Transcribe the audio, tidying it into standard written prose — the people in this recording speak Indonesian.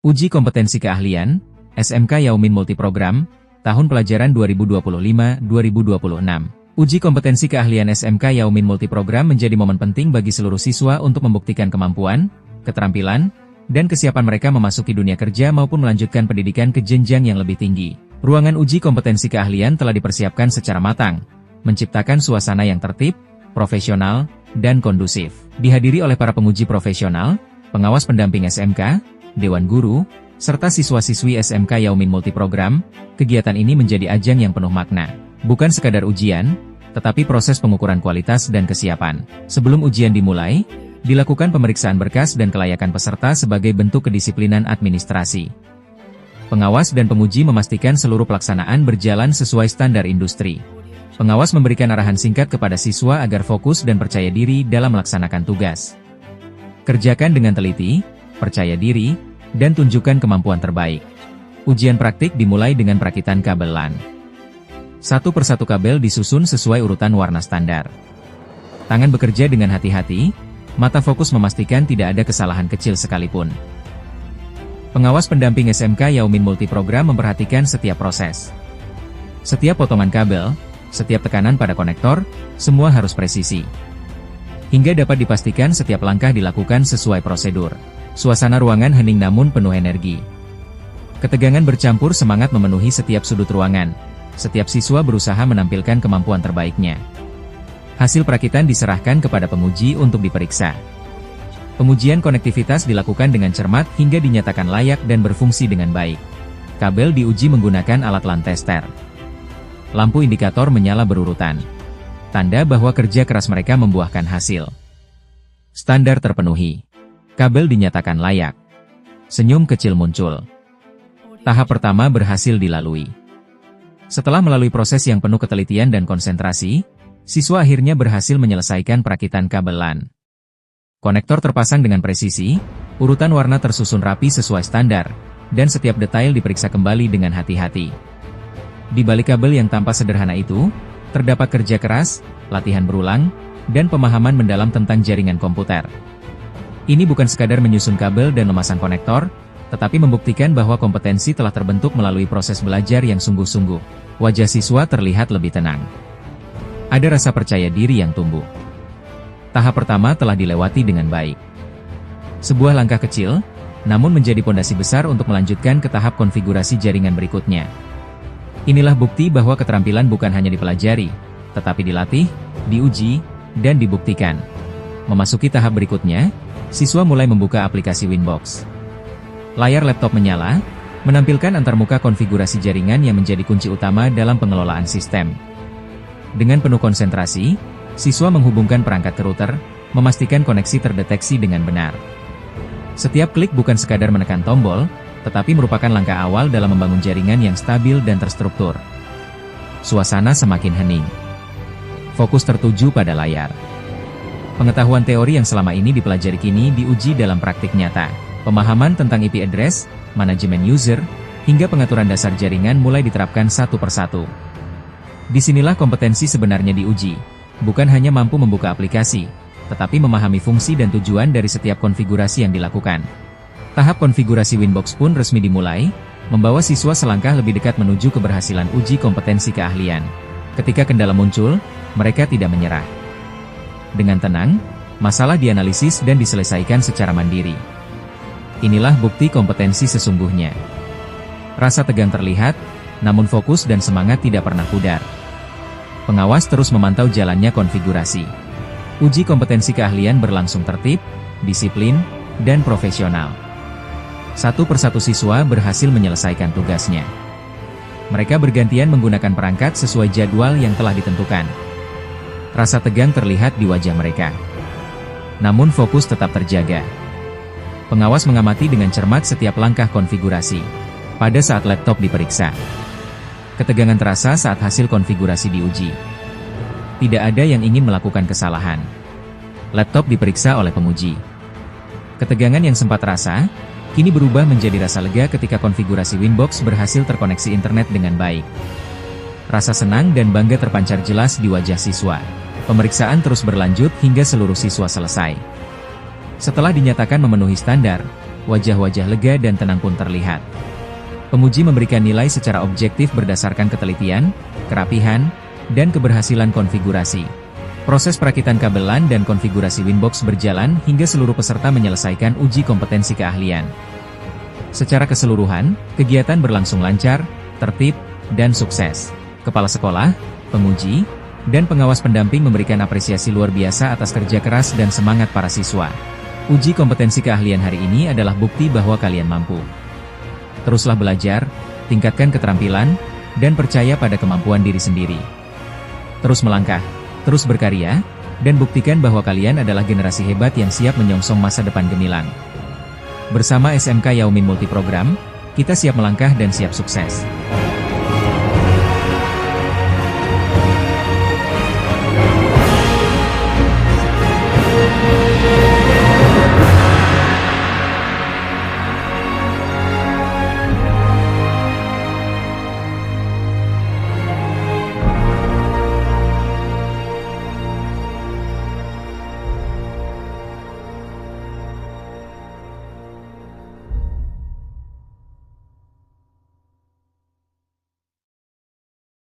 Uji kompetensi keahlian, SMK Yaomin Multiprogram, tahun pelajaran 2025-2026. Uji kompetensi keahlian SMK Yaomin Multiprogram menjadi momen penting bagi seluruh siswa untuk membuktikan kemampuan, keterampilan, dan kesiapan mereka memasuki dunia kerja maupun melanjutkan pendidikan ke jenjang yang lebih tinggi. Ruangan uji kompetensi keahlian telah dipersiapkan secara matang, menciptakan suasana yang tertib, profesional, dan kondusif. Dihadiri oleh para penguji profesional, pengawas pendamping SMK, Dewan Guru, serta siswa-siswi SMK Yaomin Multiprogram, kegiatan ini menjadi ajang yang penuh makna. Bukan sekadar ujian, tetapi proses pengukuran kualitas dan kesiapan. Sebelum ujian dimulai, dilakukan pemeriksaan berkas dan kelayakan peserta sebagai bentuk kedisiplinan administrasi. Pengawas dan penguji memastikan seluruh pelaksanaan berjalan sesuai standar industri. Pengawas memberikan arahan singkat kepada siswa agar fokus dan percaya diri dalam melaksanakan tugas. Kerjakan dengan teliti, percaya diri, dan tunjukkan kemampuan terbaik. Ujian praktik dimulai dengan perakitan kabel LAN. Satu persatu kabel disusun sesuai urutan warna standar. Tangan bekerja dengan hati-hati, mata fokus memastikan tidak ada kesalahan kecil sekalipun. Pengawas pendamping SMK Yaomin Multiprogram memperhatikan setiap proses. Setiap potongan kabel, setiap tekanan pada konektor, semua harus presisi. Hingga dapat dipastikan setiap langkah dilakukan sesuai prosedur. Suasana ruangan hening namun penuh energi. Ketegangan bercampur semangat memenuhi setiap sudut ruangan. Setiap siswa berusaha menampilkan kemampuan terbaiknya. Hasil perakitan diserahkan kepada penguji untuk diperiksa. Pengujian konektivitas dilakukan dengan cermat hingga dinyatakan layak dan berfungsi dengan baik. Kabel diuji menggunakan alat LAN tester. Lampu indikator menyala berurutan. Tanda bahwa kerja keras mereka membuahkan hasil. Standar terpenuhi. Kabel dinyatakan layak. Senyum kecil muncul. Tahap pertama berhasil dilalui. Setelah melalui proses yang penuh ketelitian dan konsentrasi, siswa akhirnya berhasil menyelesaikan perakitan kabel LAN. Konektor terpasang dengan presisi, urutan warna tersusun rapi sesuai standar, dan setiap detail diperiksa kembali dengan hati-hati. Di balik kabel yang tampak sederhana itu, terdapat kerja keras, latihan berulang, dan pemahaman mendalam tentang jaringan komputer. Ini bukan sekadar menyusun kabel dan memasang konektor, tetapi membuktikan bahwa kompetensi telah terbentuk melalui proses belajar yang sungguh-sungguh. Wajah siswa terlihat lebih tenang. Ada rasa percaya diri yang tumbuh. Tahap pertama telah dilewati dengan baik. Sebuah langkah kecil, namun menjadi pondasi besar untuk melanjutkan ke tahap konfigurasi jaringan berikutnya. Inilah bukti bahwa keterampilan bukan hanya dipelajari, tetapi dilatih, diuji, dan dibuktikan. Memasuki tahap berikutnya, siswa mulai membuka aplikasi Winbox. Layar laptop menyala, menampilkan antarmuka konfigurasi jaringan yang menjadi kunci utama dalam pengelolaan sistem. Dengan penuh konsentrasi, siswa menghubungkan perangkat ke router, memastikan koneksi terdeteksi dengan benar. Setiap klik bukan sekadar menekan tombol, tetapi merupakan langkah awal dalam membangun jaringan yang stabil dan terstruktur. Suasana semakin hening. Fokus tertuju pada layar. Pengetahuan teori yang selama ini dipelajari kini diuji dalam praktik nyata. Pemahaman tentang IP address, manajemen user, hingga pengaturan dasar jaringan mulai diterapkan satu persatu. Disinilah kompetensi sebenarnya diuji. Bukan hanya mampu membuka aplikasi, tetapi memahami fungsi dan tujuan dari setiap konfigurasi yang dilakukan. Tahap konfigurasi Winbox pun resmi dimulai, membawa siswa selangkah lebih dekat menuju keberhasilan uji kompetensi keahlian. Ketika kendala muncul, mereka tidak menyerah. Dengan tenang, masalah dianalisis dan diselesaikan secara mandiri. Inilah bukti kompetensi sesungguhnya. Rasa tegang terlihat, namun fokus dan semangat tidak pernah pudar. Pengawas terus memantau jalannya konfigurasi. Uji kompetensi keahlian berlangsung tertib, disiplin, dan profesional. Satu persatu siswa berhasil menyelesaikan tugasnya. Mereka bergantian menggunakan perangkat sesuai jadwal yang telah ditentukan. Rasa tegang terlihat di wajah mereka. Namun fokus tetap terjaga. Pengawas mengamati dengan cermat setiap langkah konfigurasi. Pada saat laptop diperiksa, ketegangan terasa saat hasil konfigurasi diuji. Tidak ada yang ingin melakukan kesalahan. Laptop diperiksa oleh penguji. Ketegangan yang sempat terasa, kini berubah menjadi rasa lega ketika konfigurasi Winbox berhasil terkoneksi internet dengan baik. Rasa senang dan bangga terpancar jelas di wajah siswa. Pemeriksaan terus berlanjut hingga seluruh siswa selesai. Setelah dinyatakan memenuhi standar, wajah-wajah lega dan tenang pun terlihat. Penguji memberikan nilai secara objektif berdasarkan ketelitian, kerapihan, dan keberhasilan konfigurasi. Proses perakitan kabel LAN dan konfigurasi Winbox berjalan hingga seluruh peserta menyelesaikan uji kompetensi keahlian. Secara keseluruhan, kegiatan berlangsung lancar, tertib, dan sukses. Kepala sekolah, penguji, dan pengawas pendamping memberikan apresiasi luar biasa atas kerja keras dan semangat para siswa. Uji kompetensi keahlian hari ini adalah bukti bahwa kalian mampu. Teruslah belajar, tingkatkan keterampilan, dan percaya pada kemampuan diri sendiri. Terus melangkah, terus berkarya, dan buktikan bahwa kalian adalah generasi hebat yang siap menyongsong masa depan gemilang. Bersama SMK Yaomin Multiprogram, kita siap melangkah dan siap sukses.